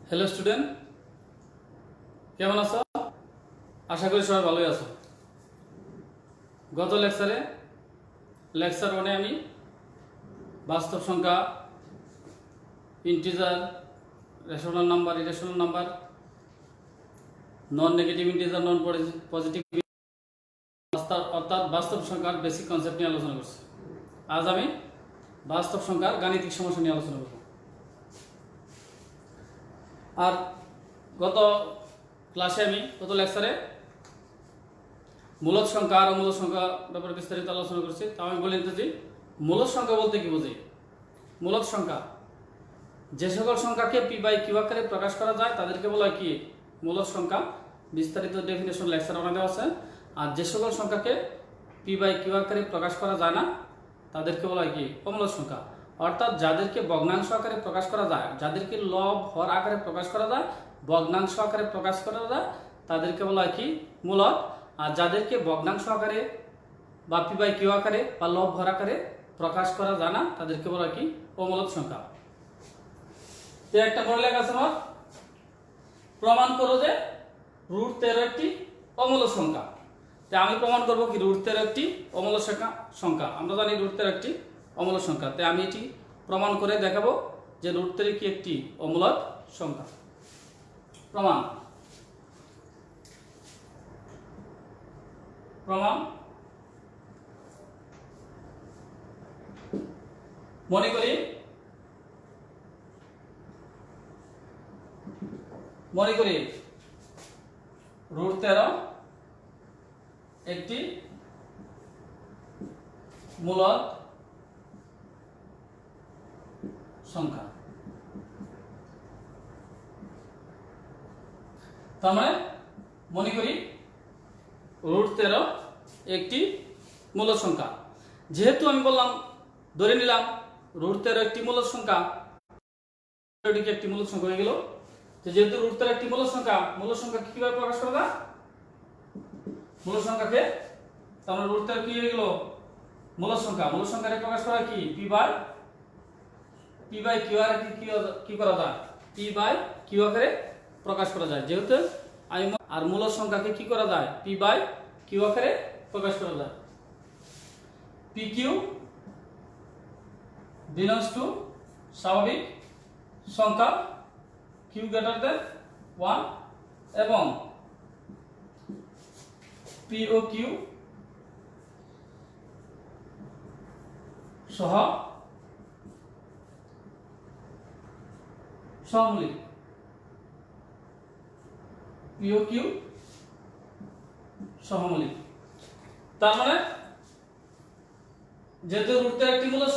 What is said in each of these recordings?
Hello student, কেমন আছো? আশা করি সবাই ভালোই আছো। গত লেকচার 1-এ আমি বাস্তব সংখ্যা, integer, rational number, irrational number, non negative integer, non positive অর্থাৎ বাস্তব সংখ্যার বেসিক কনসেপ্ট নিয়ে আলোচনা করছি। আজ আমি বাস্তব সংখ্যার গাণিতিক সমস্যা নিয়ে আলোচনা করব। আর গত লেকচারে মূলদ সংখ্যা আর অমূলদ সংখ্যা ব্যাপারে বিস্তারিত আলোচনা করছি। তা আমি বলে নিতেছি, মূলদ সংখ্যা বলতে কি বোঝে। মূলদ সংখ্যা, যে সকল সংখ্যাকে পি বাই কিউ আকারে প্রকাশ করা যায় তাদেরকে বলা হয় কি মূলদ সংখ্যা। বিস্তারিত ডেফিনেশন লেকচার বানানো আছে। আর যে সকল সংখ্যাকে পি বাই কিউ আকারে প্রকাশ করা যায় না তাদেরকে বলা হয় কি অমূলদ সংখ্যা। অর্থাৎ যাদেরকে ভগ্নাংশ আকারে প্রকাশ করা যায়, যাদেরকে লব হর আকারে প্রকাশ করা যায়, ভগ্নাংশ আকারে প্রকাশ করা যায় তাদেরকে বলা হয় কি মূলদ। আর যাদেরকে ভগ্নাংশ আকারে বা পি বাই কিউ আকারে বা লব হর আকারে প্রকাশ করা যায় না তাদেরকে বলা হয় কি অমূলদ সংখ্যা। তো একটা বড় লেখা আছে আমার, প্রমাণ করো যে √13 একটি অমূলদ সংখ্যা। তা আমি প্রমাণ করব কি √13 একটি অমূলদ সংখ্যা। আমরা জানি √13 একটি অমূলদ সংখ্যা। তাই আমি এটি প্রমাণ করে দেখাবো যে √13 কি একটি অমূলদ সংখ্যা। প্রমাণ মনে করি √13 একটি মূলদ সংখ্যা। তার মানে মনে করি √13 একটি মূলদ সংখ্যা। যেহেতু আমি বললাম, ধরে নিলাম √13 একটি মূলদ সংখ্যা, এটিকে একটি মূলদ সংখ্যা হয়ে গেল। যেহেতু √13 একটি মূলদ সংখ্যা কিভাবে প্রকাশ করা যায়? মূলদ সংখ্যাকে, তার মানে √13 কি হয়ে গেল মূলদ সংখ্যাকে প্রকাশ করা কি পি বাই কিউ আকারে কি করা যায়? পি বাই কিউ আকারে প্রকাশ করা যায়। যেহেতু আর মূলদ সংখ্যাকে কি করা যায়? পি বাই কিউ আকারে প্রকাশ করা যায়। পি কিউ বিলংস টু স্বাভাবিক সংখ্যা কিউ গ্রেটার দেন 1 এবং P O Q সহমূলিক। P O Q সহমূলিক। তার মানে যেহেতু √13 একটি মূলদ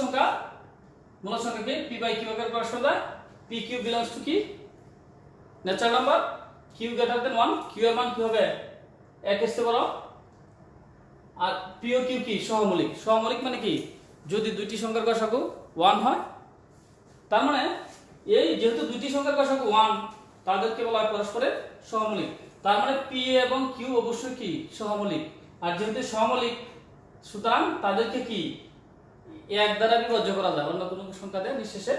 সংখ্যাকে পি বাই কিউ আকারে প্রকাশ করা যায়। পি কিউ বিলংস টু কি natural number q greater than 1। Q এর মান কি হবে? 1 এর চেয়ে বড়। আর পি ও কিউ কি সহমূলিক মানে কি যদি দুইটি সংখ্যার গসাগু 1 হয়। তার মানে এই যেহেতু দুইটি সংখ্যার গসাগু 1 তাদেরকে বলা হয় পরস্পরের সহমূলিক। তার মানে পি এবং কিউ অবশ্যই কি সহমূলিক। আর যেহেতু সহমূলিক সুতরাং তাদেরকে কি 1 দ্বারা বিভাজ্য করা যায়, অন্য কোনো সংখ্যা দিয়ে নিঃশেষে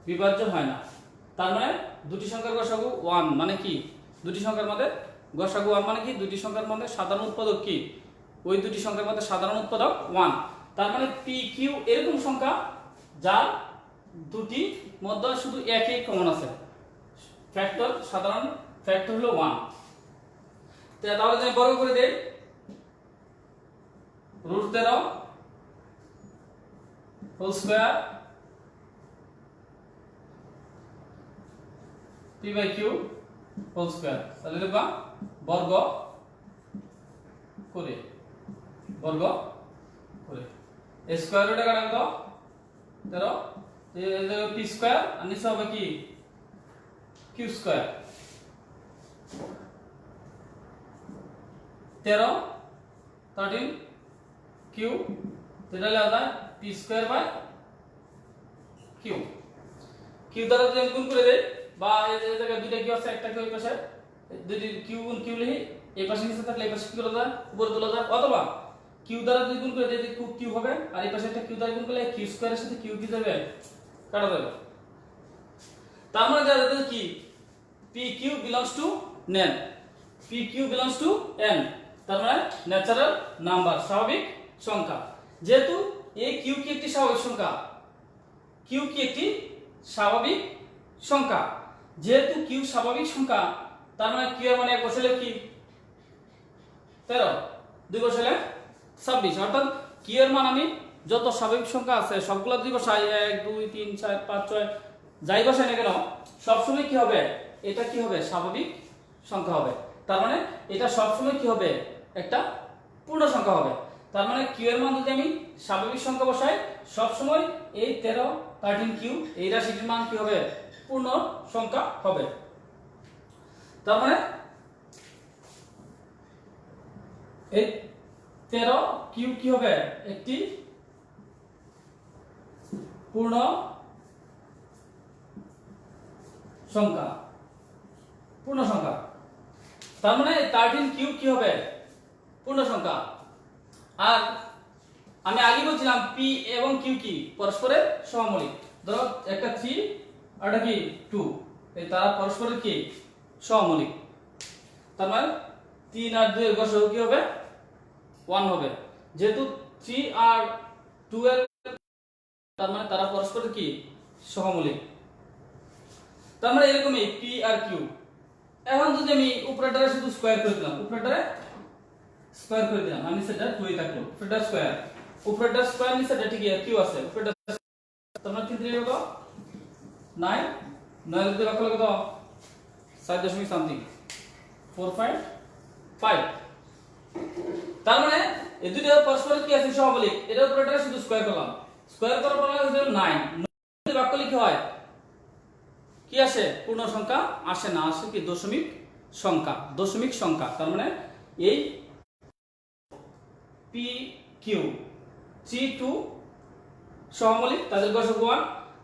বিভাজ্য হয় না। তার মানে দুটি সংখ্যার গসাগু 1 মানে কি দুটি সংখ্যার মধ্যে গসাগু 1 মানে কি দুটি সংখ্যার মধ্যে সাধারণ উৎপাদক কি ওই দুটি সংখ্যার মধ্যে সাধারণ উৎপাদক 1। তার মানে পি কিউ এরকম সংখ্যা যার দুটি মধ্যে শুধু একই কমন আছে, সাধারণ ফ্যাক্টর হলো 1। তাহলে যদি বর্গ করে দেই √13 whole square p by q whole square, তাহলে লিখবা বর্গ করে স্কয়ার রুট কাটা কত 13, পি স্কয়ার আর নিচে হবে কি কিউ স্কয়ার। 13 কিউ এটা লেখা যায় p square by q. Q দ্বারা যদি গুণ করে দেই বা এই জায়গায় দুইটা কিউ আছে, একটা কিউ এই পাশে, দুইটি কিউ গুণ কিউ লিখি, এই পাশে নিচে থাকলে এই পাশে কি করা যায় উপরে তোলা যায়। অথবা কিউ দ্বারা যদি গুণ করে দেই কিউ হবে, আর এই পাশে একটা কিউ দ্বারা গুণ করলে কিউ স্কয়ারের সাথে কিউ কি যাবে কাটা যাবে। তার মানে যা যাচ্ছে কি p q belongs to N, p q belongs to N, তার মানে ন্যাচারাল নাম্বার, স্বাভাবিক সংখ্যা। যেহেতু এ কিউ কি একটি স্বাভাবিক সংখ্যা, কিউ কি একটি স্বাভাবিক সংখ্যা, যেহেতু কিউ স্বাভাবিক সংখ্যা, তার মানে কিউ এর মানে এক বসালে কি 13, 2 বসালে 26, অর্থাৎ কিউ এর মান আমি যত স্বাভাবিক সংখ্যা আছে সবগুলো 2 বসাই, 1 2 3 4 5 6 যাই বসাই না কেন সবসময় কি হবে, এটা কি হবে স্বাভাবিক সংখ্যা হবে। তার মানে এটা সবসময় কি হবে, একটা পূর্ণ সংখ্যা হবে। তার মানে কিউ এর মান যদি আমি স্বাভাবিক সংখ্যা বসাই সবসময় এই 13 13 কিউ এই রাশিটির মান কি হবে, পূর্ণ সংখ্যা হবে। তার মানে এই 13 কিউ কি হবে, একটি পূর্ণ সংখ্যা, পূর্ণ সংখ্যা। তার মানে 13 কিউ কি হবে, পূর্ণ সংখ্যা। আর আমি আগে বলছিলাম পি এবং কিউ কি পরস্পরের সহমৌলিক। ধরো একটা 3 আর একটা কি 2, এই তারা পরস্পরের কি সহমৌলিক। তার মানে 3 আর 2 এর গসাগু কি হবে, 1 হবে। যেহেতু 3 আর 2 এর, তার মানে তারা পরস্পরের কি সহমৌলিক। তার মানে এরকমই পি আর কিউ। এখন যদি আমি উপরেরটারে শুধু স্কয়ার করে দিলাম, উপরেরটারে স্কয়ার করে দিলাম, আমি সেটা 2 ই থাকলো, উপরেরটা স্কয়ার, উপরেরটা স্কয়ার নিচেটা ঠিক আছে কিউ আছে, উপরেরটা তোমরা 3 3 কত 9, 9 এর দিকে কত 7 সামথিং 4.5। তার মানে এই দুটো পরস্পর কি আছে সহমৌলিক, এর উপরেরটা শুধু স্কয়ার করলাম, স্কয়ার করার পর হলো 9, 9 ভাগ করলে কি হয়, কি আসে, পূর্ণ সংখ্যা আসে না, আসে কি দশমিক সংখ্যা, দশমিক সংখ্যা। তার মানে এই পি কিউ 3 2 সহমৌলিক, তাদের গসাগু 1,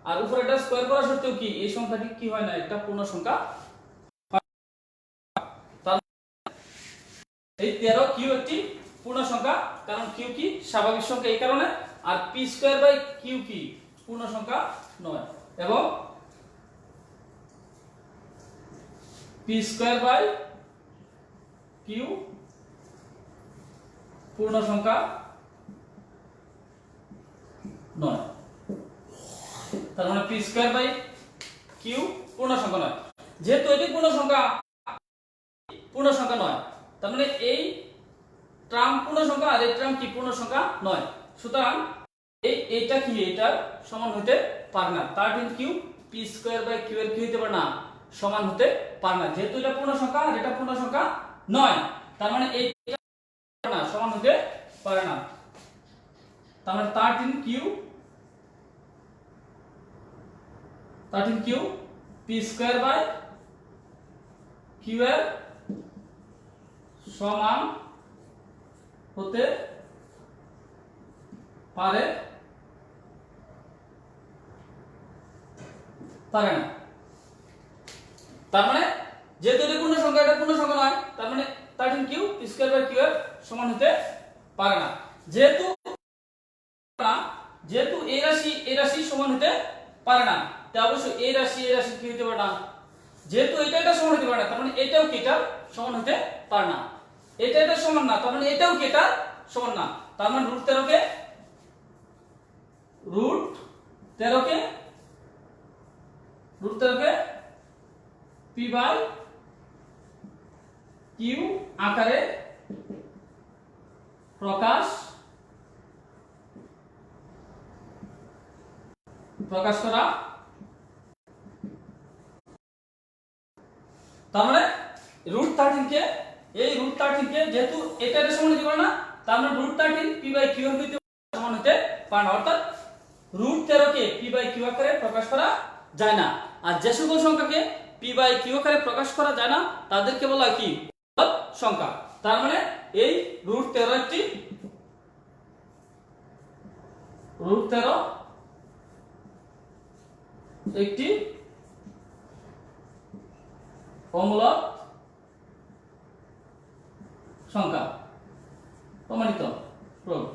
আর উপরেটা স্কয়ার করা সত্ত্বেও কি এই সংখ্যাটি কি হয় না, একটা পূর্ণ সংখ্যা। তার এই 13 কিউ একটি পূর্ণ সংখ্যা, কারণ কিউ কি স্বাভাবিক সংখ্যা এই কারণে, আর পি স্কয়ার বাই কিউ কি পূর্ণ সংখ্যা নয়, এবং পি স্কয়ার বাই কিউ পূর্ণ সংখ্যা নয়। তার মানে পি স্কয়ার বাই কিউ পূর্ণ সংখ্যা নয়, যেহেতু এটি পূর্ণ সংখ্যা, পূর্ণ সংখ্যা নয়, তার মানে এই টার্ম পূর্ণ সংখ্যা আর এই টার্ম কি পূর্ণ সংখ্যা নয়, সুতরাং এইটা কি এটার সমান হতে পারে না। 13 q p square by q এর কি হতে পারে না, সমান হতে পারে না, যেহেতু এটা পূর্ণ সংখ্যা আর এটা পূর্ণ সংখ্যা নয়, তার মানে এইটা না সমান হতে পারে না। তার মানে 13 q p square by q এর সমান হতে পারে না। তার মানে যেহেতু এটা পূর্ণ সংখ্যা এটা পূর্ণ সংখ্যা নয়, তার মানে 13 q p square by q এর সমান হতে পারে না। যেহেতু এই রাশি সমান হতে পারে না, তাই অবশ্যই এই রাশি কি হতে পারে না, যেহেতু এটা সমান হতে পারে না, তার মানে এটাও কি এটার সমান হতে পারে না, এটা সমান না, তার মানে এটাও কি এটার সমান না। তার মানে √13 কে পি বাই কিউ আকারে প্রকাশ করা, তার মানে √13 কে যেহেতু এটা সমান হতে পারে না, তার মানে √13 পি বাই কিউ এর সমান হতে পারে না, অর্থাৎ √13 কে পি বাই কিউ আকারে প্রকাশ করা যায় না। আর যে সকল সংখ্যাকে পি বাই কিউ আকারে প্রকাশ করা যায় না তাদেরকে বলা হয় কি মূলদ সংখ্যা। তার মানে এই √13 একটি অমূলদ সংখ্যা, প্রমাণিত প্রুফড।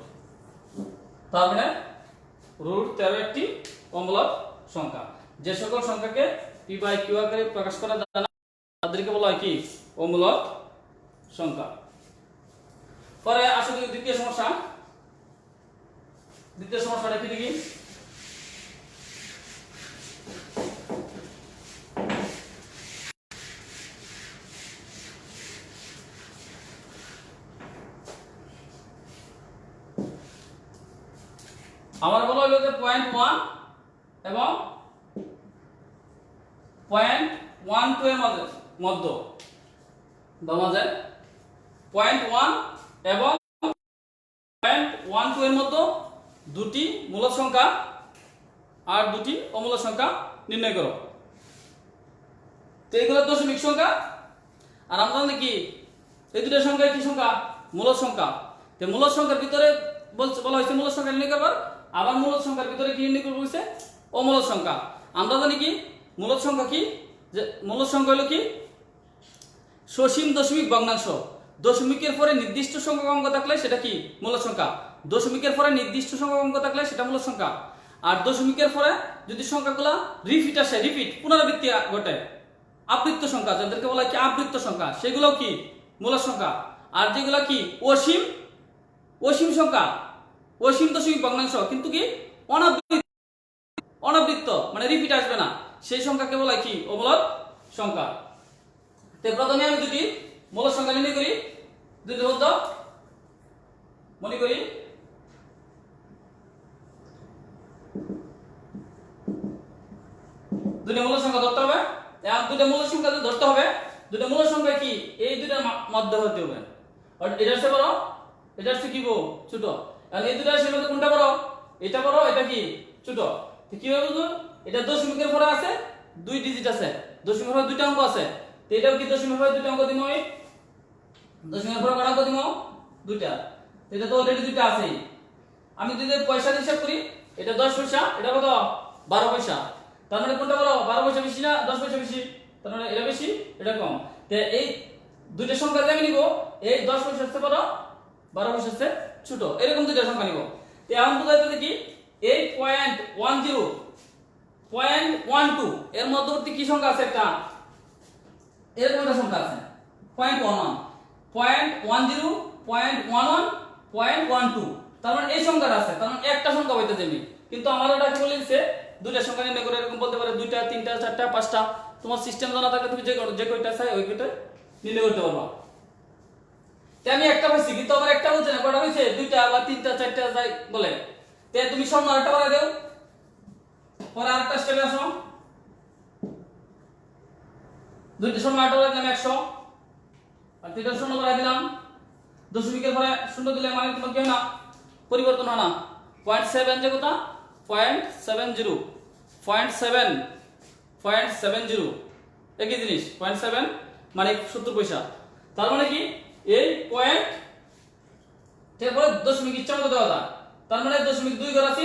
তার মানে √13 একটি অমূলদ সংখ্যা। যে সকল সংখ্যাকে পি বাই কিউ আকারে প্রকাশ করা যায় না তাদেরকে বলা হয় কি অমূলক সংখ্যা। পরে আসলে দ্বিতীয় সমস্যাটা কি দেখি। আমার বলা হলো যে 0.1 এবং 0.12 এর মধ্যে 0.1 এবং 0.12 এর মধ্যে দুটি মূলদ সংখ্যা আর দুটি অমূলদ সংখ্যা নির্ণয় করো। তো এগুলো দশমিক সংখ্যা, আর আমরা জানি কি এই দুটো সংখ্যা কি সংখ্যা মূলদ সংখ্যা। তো মূলদ সংখ্যার ভিতরে বলা হয়েছে মূলদ সংখ্যা নির্ণয় করবার, আবার মূলদ সংখ্যার ভিতরে কি নির্ণয় করবো হয়েছে অমূলদ সংখ্যা। আমরা জানি কি মূলদ সংখ্যা কি, যে মূলদ সংখ্যা হলো কি সসীম দশমিক ভগ্নাংশ। দশমিকের পরে নির্দিষ্ট সংখ্যক অঙ্ক থাকলে সেটা কি মূলদ সংখ্যা, দশমিকের পরে নির্দিষ্ট সংখ্যক অঙ্ক থাকলে সেটা মূলদ সংখ্যা। আর দশমিকের পরে যদি সংখ্যাগুলো রিপিট আসে, পুনরাবৃত্তি ঘটে, আবৃত্ত সংখ্যা যাদেরকে বলা হয় কি আবৃত্ত সংখ্যা, সেগুলো কি মূলদ সংখ্যা। আর যেগুলো কি অসীম সংখ্যা, অসীম দশমিক ভগ্নাংশ কিন্তু কি অনাবৃত্ত মানে রিপিট আসবে না, সেই সংখ্যাকে বলা হয় কি অমূলদ সংখ্যা। তো প্রথমে আমি দুটি মূলদ সংখ্যা নির্ণয় করি, দুটি মধ্য মনে করি। দুটো মূলদ সংখ্যা ধরতে হবে, এবং দুটো মূলদ সংখ্যা ধরতে হবে, দুটো মূলদ সংখ্যা কি এই দুটার মধ্যে হতে হবে। এটা হচ্ছে বড়, এটা হচ্ছে কি ছোট। আর এই দুটার মধ্যে কোনটা বড়, এটা বড়, এটা কি ছোট। তো কি হবে বুঝুন, এটা দশমিকের পরে আছে 2 ডিজিট আছে, দশমিকের পরে 2টা অঙ্ক আছে। তো এটাও কি দশমিকের পরে 2টা অঙ্ক দিমু, দশমিকের পরে কটা অঙ্ক দিমু 2টা। এটা তো অলরেডি 2টা আছেই। আমি যদি পয়সা হিসাব করি, এটা 10 পয়সা, এটা কত 12 পয়সা। তার মানে কোনটা বড়, 12 পয়সা বেশি না 10 পয়সা বেশি, তার মানে এটা বেশি এটা কম। তো এই দুইটা সংখ্যা আমি নিব, এই 10 পয়সা হচ্ছে বড়, 12 পয়সা হচ্ছে ছোট, এরকম দুইটা সংখ্যা নিব। তো এখন বুঝাইতে দেখি এই 0.10 0.12 এর মধ্যবর্তী কি সংখ্যা আছে, একটা এরকম একটা সংখ্যা আছে 0.11 0.10 0.11 0.12, তার মানে এই সংখ্যাটা আছে, তার মানে একটা সংখ্যা হইতে যাবে। কিন্তু আমার ওটাকে বলে দিচ্ছে দুইটা সংখ্যা নির্ণয় করে, এরকম বলতে পারে 2টা 3টা 4টা 5টা, তোমার সিস্টেম জানা থাকলে তুমি যে কয়টা চাই ওই কয়টা নির্ণয় করতে পারবা। তো আমি একটা পাইছি, কিন্তু আমার একটা বলছে না, কয়টা হইছে 2টা বা 3টা 4টা যাই বলে। তো তুমি শূন্য আরেকটা বাড়াই দাও, পরে আরেকটা স্টেপে আসো, 2টা শূন্য আরেকটা বাড়াই দিলাম 100, আর 3টা শূন্য বাড়াই দিলাম, দশমিকের পরে শূন্য দিলে মানে তোমার কি হয় না পরিবর্তন হয় না। 0.7 যে কথা 0.70 0.70 একই জিনিস, 0.7 মানে 70 পয়সা। তার মানে কি এই পয়েন্ট তারপরে দশমিক ইচ্ছা মতো দেওয়া যায়। তার মানে 0.2 ঘর আছে,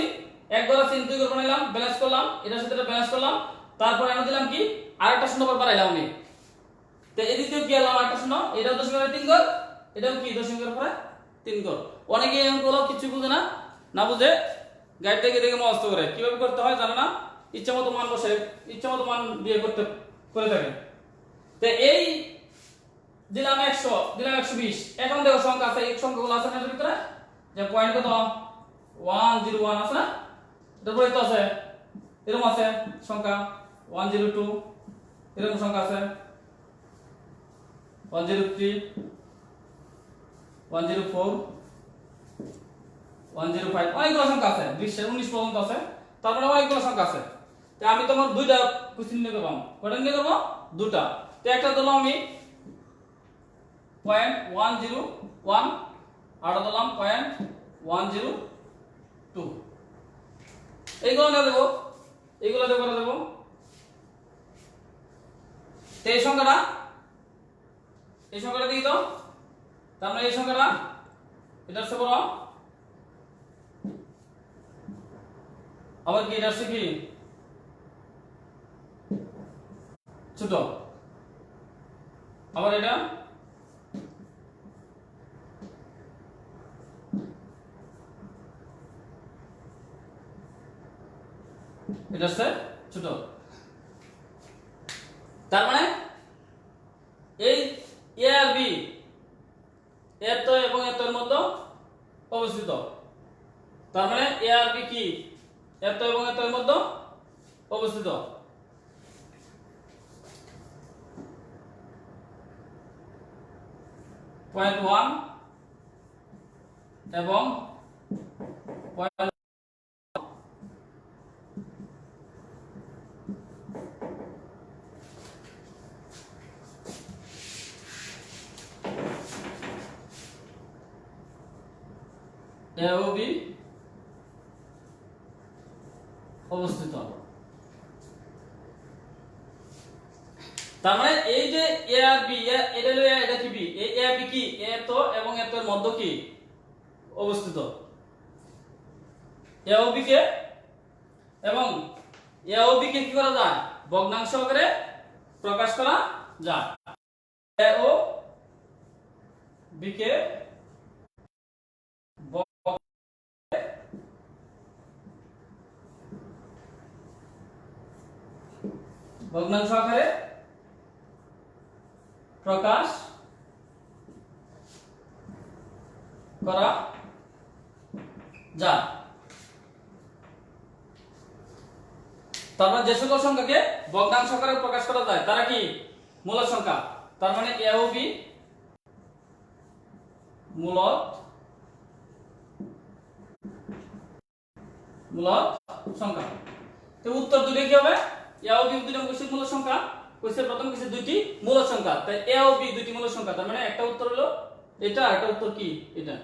1 ঘর আছে, 2 ঘর বানাইলাম, ব্যালেন্স করলাম, এটার সাথে এটা ব্যালেন্স করলাম, তারপরে আমি দিলাম কি আরেকটা শূন্য বার বাড়াইলাম আমি। তো এদিকেও কি আলাম আরেকটা শূন্য, এটাও দশমিকের 3 ঘর, এটাও কি দশমিকের পরে 3 ঘর। অনেকে এগুলো কিছু বুঝে না, না বুঝে গাইড থেকে দেখে মস্ত করে কিভাবে করতে হয় জানে না, ইচ্ছা মতো মান বসে ইচ্ছা মতো মান দিয়ে করে থাকে। তো এই দিলাম 100, দিলাম 120, এখন দেখো সংখ্যা আছে, এই সংখ্যাগুলো আছে না এর ভিতরে, যে পয়েন্ট কত 101 আছে না, তারপরে তো আছে এরকম আছে সংখ্যা 102, এরকম সংখ্যা আছে 103 104 105, অনেকগুলো সংখ্যা আছে, 19 পর্যন্ত আছে, তারপরে অনেকগুলো সংখ্যা আছে। তো আমি তোমার দুইটা কোশ্চেন নিয়ে করব, কয়টা নিয়ে করব দুটা। তো একটা দিলাম আমি 0.101 আর দিলাম 0.102, এইগুলো না দেবো, এইগুলো দেবো করে দেবো। তো এই সংখ্যাটা দিই তো, তার মানে এই সংখ্যাটা এটা হচ্ছে বড়, আবার কি এটা হচ্ছে কি ছোট, আবার এটা হচ্ছে ছোট। তার মানে অবস্থিত। তার মানে এ আর বি কি এত এবং এত এর মধ্যে অবস্থিত। পয়েন্ট 1 এবং পয়েন্ট এ ও বি অবস্থিত। তার মানে এই যে এ আর বি, এটা হলো এ, এটা কি বি, এই এ বি কি এত এবং এত এর মধ্যে কি অবস্থিত। এ ও বি কে এবং এ ও বি কে কি করা যায়, ভগ্নাংশ আকারে প্রকাশ করা যায়। এ ও বি কে ভগ্নাংশ আকারে প্রকাশ করা যায়। তারপর যে সকল সংখ্যাকে ভগ্নাংশ আকারে প্রকাশ করা যায় তারা কি মূলদ সংখ্যা। তার মানে এ ও বি মূলদ সংখ্যা। তো উত্তর দুটো কি হবে, এ ও বি দুটো কোশ্চেন মূলদ সংখ্যা, কোশ্চেন প্রথম কিছু দুইটি মূলদ সংখ্যা, তাই এ ও বি দুইটি মূলদ সংখ্যা। তার মানে একটা উত্তর হলো এটা, একটা উত্তর কি এটা,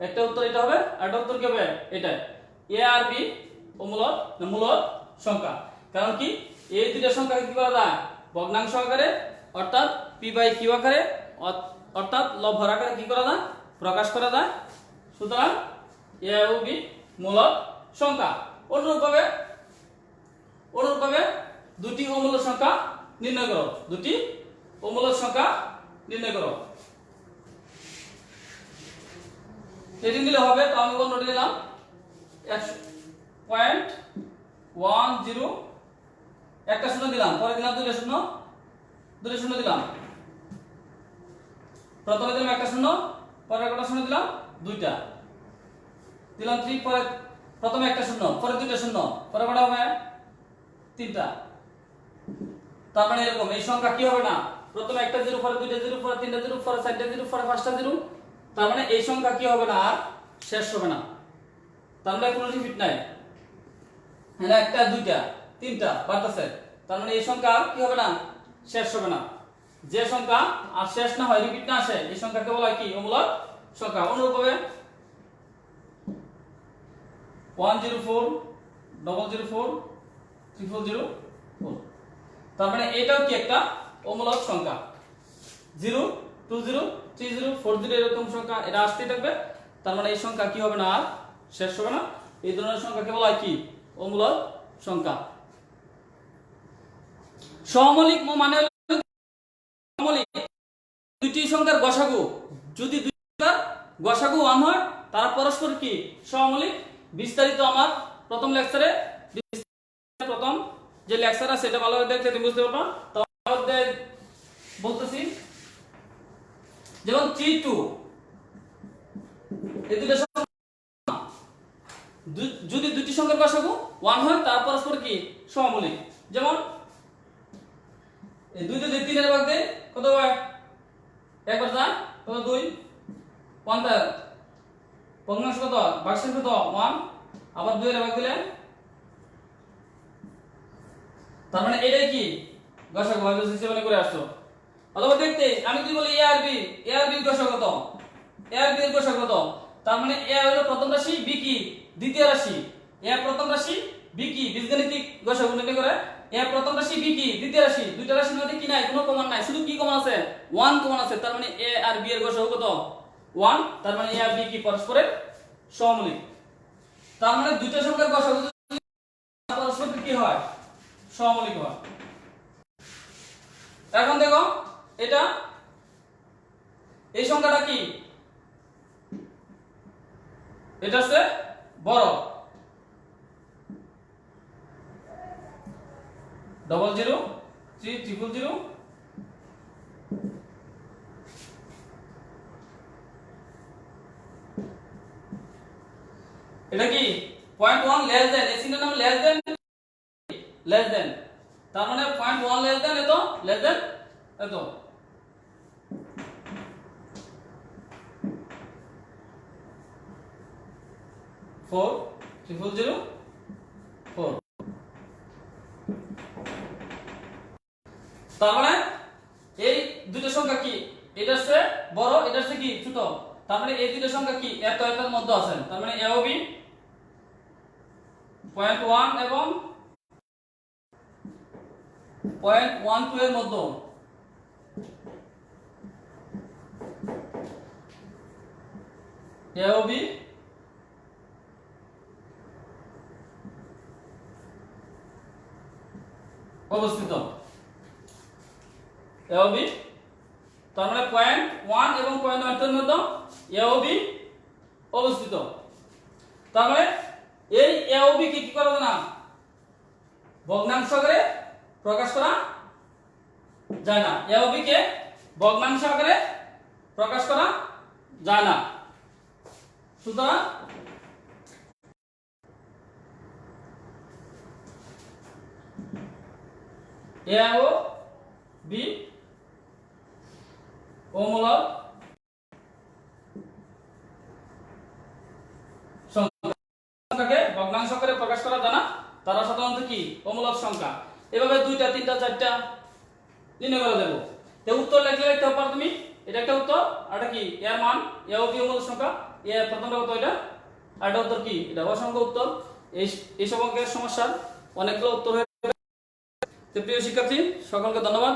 একটা উত্তর এটা হবে, একটা উত্তর কি হবে এটা। এ আর বি ও মূলদ সংখ্যা। কারণ কি এই দুইটা সংখ্যাকে কি করা যায়, ভগ্নাংশ আকারে অর্থাৎ পি বাই কিউ আকারে অর্থাৎ লব্ধ আকারে কি করা যায়, প্রকাশ করা যায়। সুতরাং এ ও বি মূলদ সংখ্যা। অনুরূপভাবে দুটি অমূলদ সংখ্যা নির্ণয় করো, দুটি অমূলদ সংখ্যা নির্ণয় করো। এটি নিলে হবে, তো আমি কোন নোট নিলাম 1.10 একটা শূন্য দিলাম, পরে দিলাম দুইটা শূন্য দিলাম, প্রথমে দিলাম একটা শূন্য, পরে একটা শূন্য দিলাম দুইটা দিলাম 3, পরে প্রথমে একটা শূন্য, পরে দুইটা শূন্য, পরে কটা হবে তিনটা। তার মানে এরকম এই সংখ্যা কি হবে না, প্রথমে একটা জিরো, পরে দুইটা জিরো, পরে তিনটা জিরো, পরে চারটা জিরো, পরে পাঁচটা জিরো। তার মানে এই সংখ্যা কি হবে না, আর শেষ হবে না। তার মানে কোনো রিপিট নাই, হ্যাঁ একটা দুইটা তিনটা বাড়তেছে। তার মানে এই সংখ্যা কি হবে না, শেষ হবে না। যে সংখ্যা আর শেষ না হয়, রিপিট না আসে, এই সংখ্যাকে বলা হয় কি অমূলদ সংখ্যা। অনুরূপভাবে 104 004 004। তার মানে এটাও কি একটা অমূলদ সংখ্যা। 0 20 30 40 এরকম সংখ্যা এটা আসতেই থাকবে। তার মানে এই সংখ্যা কি হবে না, আর শেষ হবে না। এই ধরনের সংখ্যাকে বলা হয় কি অমূলদ সংখ্যা। সহমৌলিক মানে হলো সহমৌলিক দুইটি সংখ্যার গসাগু, যদি দুই সংখ্যার গসাগু 1 হয় তারা পরস্পর কি সহমৌলিক। বিস্তারিত আমার প্রথম লেকচারে, প্রথম যে লেকচার আছে সেটা ভালোভাবে দেখলে তুমি বুঝতে পারবা। তো বলতেছি যেমন 3 2 এই দুটো যদি দুটি সংখ্যার গসাগু 1 হয় তার পরস্পর কি সহমৌলিক। যেমন এই 2 তে 3 এর ভাগ দেই কত হয়, একবার যায় কত 2 50, ভগ্নাংশ কত ভাগশেষ কত 1, আবার 2 এর ভাগ দিলে, তার মানে এটাই কি গসাগু হয়তো সিস্টেমে করে আসছো। অথবা দেখতে আমি যদি বলি এ আর বি এর গসাগু কত, এ আর বি এর গসাগু কত। তার মানে এ হলো প্রথম রাশি, বি কি দ্বিতীয় রাশি। এ প্রথম রাশি, বি কি বীজগণিতিক গসাগু নির্ণয় করে। এ প্রথম রাশি, বি কি দ্বিতীয় রাশি, দুইটা রাশির মধ্যে কি নাই, কোনো কমন নাই, শুধু কি কমন আছে 1 কমন আছে। তার মানে এ আর বি এর গসাগু কত 1। তার মানে এ আর বি কি পরস্পরের সহমৌলিক। তার মানে দুইটা সংখ্যার গসাগু পরস্পর কি হয় সহমৌলিক হয়। এখন দেখো এটা এই সংখ্যাটা কি, এটা হচ্ছে বড় 003 000। 0.1 লেস দেন, এই চিহ্নের নাম লেস দেন, তার মানে 0.1 লেস দেন এত, লেস দেন এত। ফোর 00004। তার মানে এই দুটো সংখ্যা কি, এটা হচ্ছে বড়, এটা হচ্ছে কি ছোট, তার মানে এই দুটো সংখ্যা কি এত এর মধ্যে আছে, তার মানে এ ও বি 0.1 এবং 0.12 এর মধ্যে। এ ও বি অবস্থিত, এ ও বি, তার মানে 0.1 এবং 0.12 এর মধ্যে এ ও বি অবস্থিত। তার মানে এই এ ও বি কে কি করা যায় না, ভগ্নাংশ আকারে প্রকাশ করা যায় না, এ ও বি কে ভগ্নাংশ আকারে প্রকাশ করা যায় না। সুতরাং এ ও বি অমূলক সংখ্যাকে ভগ্নাংশ করে প্রকাশ করা যায় না, তারা সাধারণত কি অমূলক সংখ্যা। এভাবে 2টা 3টা 4টা নির্ণয় করা যাবে। তো উত্তর লিখলে লিখতে পারো তুমি, এটা একটা উত্তর, আর এটা কি এর মান, এ ও বি অমূলক সংখ্যা, এ প্রথমটা কত এটা, আর এটা উত্তর কি, এটা অসংখ্য উত্তর। এই সব অঙ্কের সমস্যার অনেকগুলো উত্তর হয়ে। তো প্রিয় শিক্ষার্থী সকলকে ধন্যবাদ।